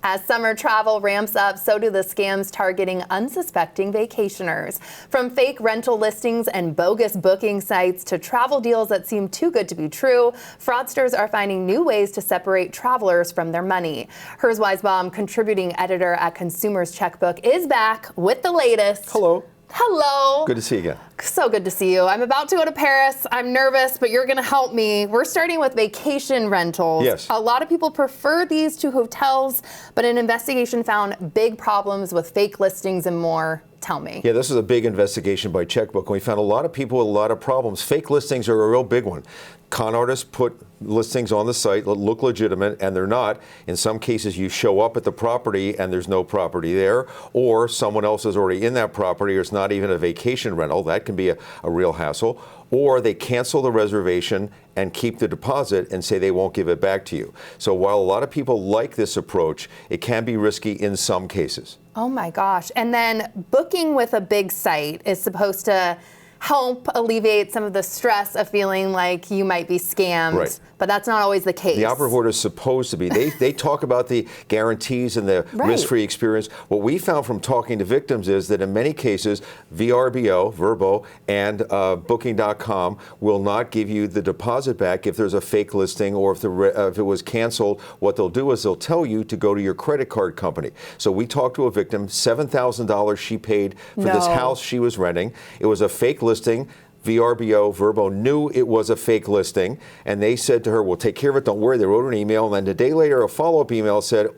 As summer travel ramps up, so do the scams targeting unsuspecting vacationers. From fake rental listings and bogus booking sites to travel deals that seem too good to be true, fraudsters are finding new ways to separate travelers from their money. Herb Weisbaum, contributing editor at Consumers Checkbook, is back with the latest. Hello. Hello. Good to see you again. So good to see you. I'm about to go to Paris. I'm nervous, but you're going to help me. We're starting with vacation rentals. Yes. A lot of people prefer these to hotels, but an investigation found big problems with fake listings and more. Tell me. Yeah, this is a big investigation by Checkbook, and we found a lot of people with a lot of problems. Fake listings are a real big one. Con artists put listings on the site that look legitimate, and they're not. In some cases, you show up at the property and there's no property there, or someone else is already in that property, or it's not even a vacation rental. That can be a real hassle. Or they cancel the reservation and keep the deposit and say they won't give it back to you. So while a lot of people like this approach, it can be risky in some cases. Oh my gosh. And then booking with a big site is supposed to help alleviate some of the stress of feeling like you might be scammed. Right. But that's not always the case. The operative order is supposed to be. They talk about the guarantees and the Right. risk-free experience. What we found from talking to victims is that in many cases, VRBO, and Booking.com will not give you the deposit back if there's a fake listing or if it was canceled. What they'll do is they'll tell you to go to your credit card company. So we talked to a victim, $7,000 she paid for this house she was renting. It was a fake listing. Verbo knew it was a fake listing, and they said to her, we'll take care of it, don't worry. They wrote her an email, and then a day later, a follow-up email said,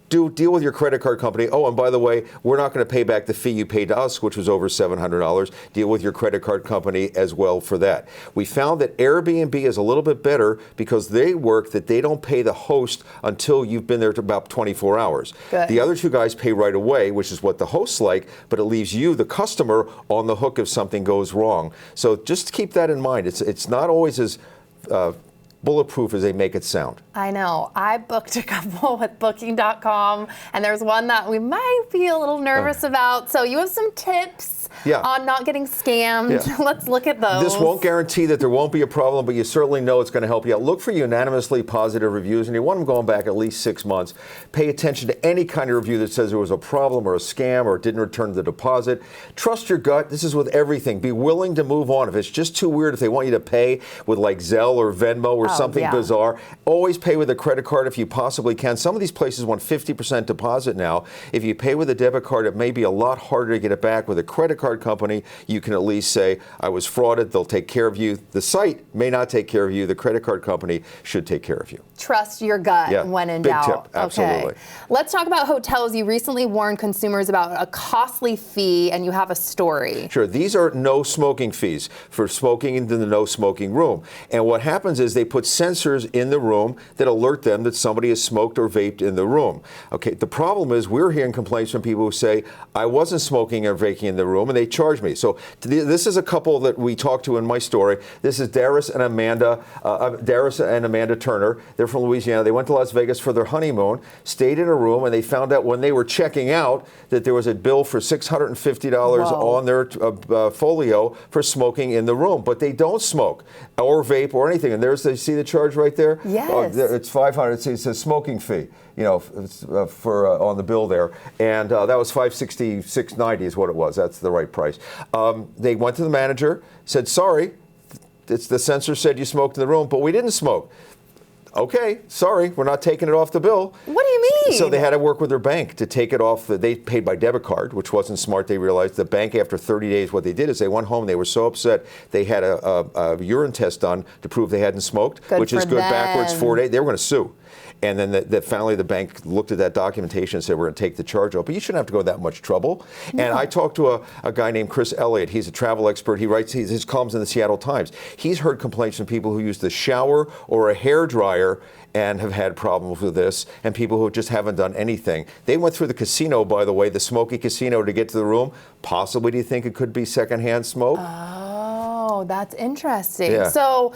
deal with your credit card company. Oh, and by the way, we're not going to pay back the fee you paid to us, which was over $700. Deal with your credit card company as well for that. We found that Airbnb is a little bit better because they work that they don't pay the host until you've been there for about 24 hours. Good. The other two guys pay right away, which is what the hosts like, but it leaves you, the customer, on the hook if something goes wrong. So just keep that in mind. It's not always as bulletproof as they make it sound. I know. I booked a couple with Booking.com, and there's one that we might be a little nervous about. So you have some tips on not getting scammed. Yeah. Let's look at those. This won't guarantee that there won't be a problem, but you certainly know it's going to help you out. Look for unanimously positive reviews, and you want them going back at least 6 months. Pay attention to any kind of review that says there was a problem or a scam or didn't return the deposit. Trust your gut. This is with everything. Be willing to move on. If it's just too weird, if they want you to pay with like Zelle or Venmo or something bizarre, always pay with a credit card if you possibly can. Some of these places want 50% deposit now. If you pay with a debit card, it may be a lot harder to get it back. With a credit card company, you can at least say, I was frauded. They'll take care of you. The site may not take care of you. The credit card company should take care of you. Trust your gut when in doubt. Big tip, absolutely. Okay. Let's talk about hotels. You recently warned consumers about a costly fee, and you have a story. Sure. These are no smoking fees for smoking in the no smoking room. And what happens is they put sensors in the room that alert them that somebody has smoked or vaped in the room. Okay. The problem is we're hearing complaints from people who say, I wasn't smoking or vaping in the room, and they charge me. So this is a couple that we talked to in my story. This is Darius and Amanda Turner. They're from Louisiana. They went to Las Vegas for their honeymoon, stayed in a room, and they found out when they were checking out that there was a bill for $650 on their folio for smoking in the room. But they don't smoke or vape or anything. And you see the charge right there? Yes. It's $500. It says smoking fee, for on the bill there. And that was $566.90 is what it was. That's the right price. They went to the manager, said, sorry, the sensor said you smoked in the room, but we didn't smoke. Okay, sorry, we're not taking it off the bill. What do you mean? So they had to work with their bank to take it off. They paid by debit card, which wasn't smart. They realized the bank, after 30 days, what they did is they went home. They were so upset. They had a urine test done to prove they hadn't smoked, which is good backwards 4 days. They were going to sue. And then finally the bank looked at that documentation and said, we're going to take the charge off. But you shouldn't have to go to that much trouble. No. And I talked to a guy named Chris Elliott. He's a travel expert. He writes his columns in the Seattle Times. He's heard complaints from people who use the shower or a hair dryer and have had problems with this, and people who just haven't done anything. They went through the casino, by the way, the smoky casino, to get to the room. Possibly, do you think it could be secondhand smoke? Oh, that's interesting. Yeah. So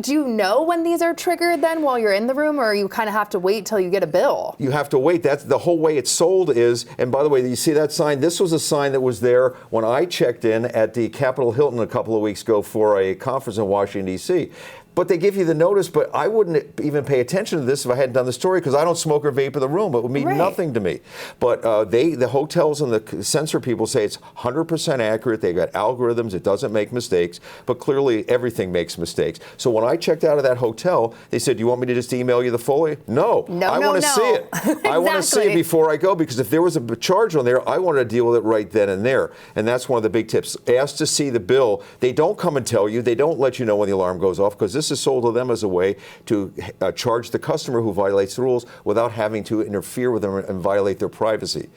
do you know when these are triggered then while you're in the room, or you kind of have to wait till you get a bill? You have to wait. That's the whole way it's sold is, and by the way, you see that sign? This was a sign that was there when I checked in at the Capitol Hilton a couple of weeks ago for a conference in Washington, D.C. but they give you the notice. But I wouldn't even pay attention to this if I hadn't done the story, because I don't smoke or vape in the room. It would mean nothing to me. But the hotels and the censor people say it's 100% accurate. They've got algorithms. It doesn't make mistakes. But clearly, everything makes mistakes. So when I checked out of that hotel, they said, "Do you want me to just email you the folio?" No, I want to see it. Exactly. I want to see it before I go, because if there was a charge on there, I wanted to deal with it right then and there. And that's one of the big tips. Ask to see the bill. They don't come and tell you. They don't let you know when the alarm goes off, because this is sold to them as a way to charge the customer who violates the rules without having to interfere with them and violate their privacy.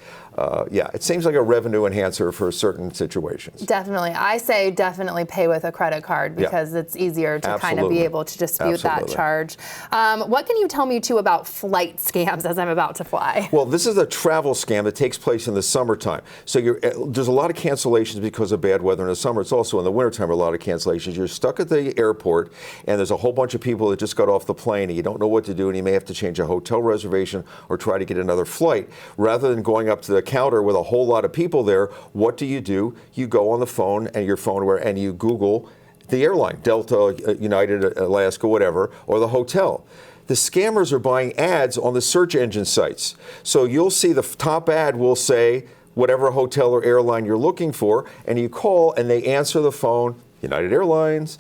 Yeah, it seems like a revenue enhancer for certain situations. Definitely. I say definitely pay with a credit card, because it's easier to kind of be able to dispute that charge. What can you tell me, too, about flight scams as I'm about to fly? Well, this is a travel scam that takes place in the summertime. So there's a lot of cancellations because of bad weather in the summer. It's also in the wintertime a lot of cancellations. You're stuck at the airport, and there's a whole bunch of people that just got off the plane, and you don't know what to do, and you may have to change a hotel reservation or try to get another flight. Rather than going up to the counter with a whole lot of people there, what do? You go on the phone and your phone and you Google the airline, Delta, United, Alaska, whatever, or the hotel. The scammers are buying ads on the search engine sites. So you'll see the top ad will say whatever hotel or airline you're looking for, and you call and they answer the phone, United Airlines,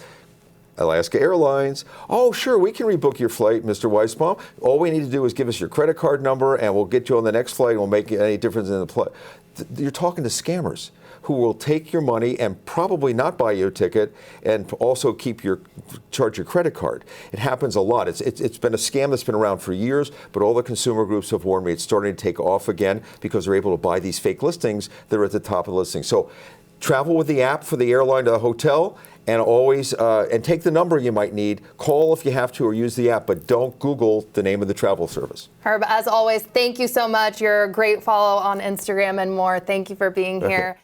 Alaska Airlines. "Oh, sure, we can rebook your flight, Mr. Weisbaum. All we need to do is give us your credit card number, and we'll get you on the next flight, and we'll make any difference in the flight." You're talking to scammers who will take your money and probably not buy you a ticket, and also charge your credit card. It happens a lot. It's been a scam that's been around for years, but all the consumer groups have warned me it's starting to take off again, because they're able to buy these fake listings that are at the top of the listing. So travel with the app for the airline to the hotel, and always and take the number you might need. Call if you have to, or use the app, but don't Google the name of the travel service. Herb, as always, thank you so much. You're a great follow on Instagram and more. Thank you for being here.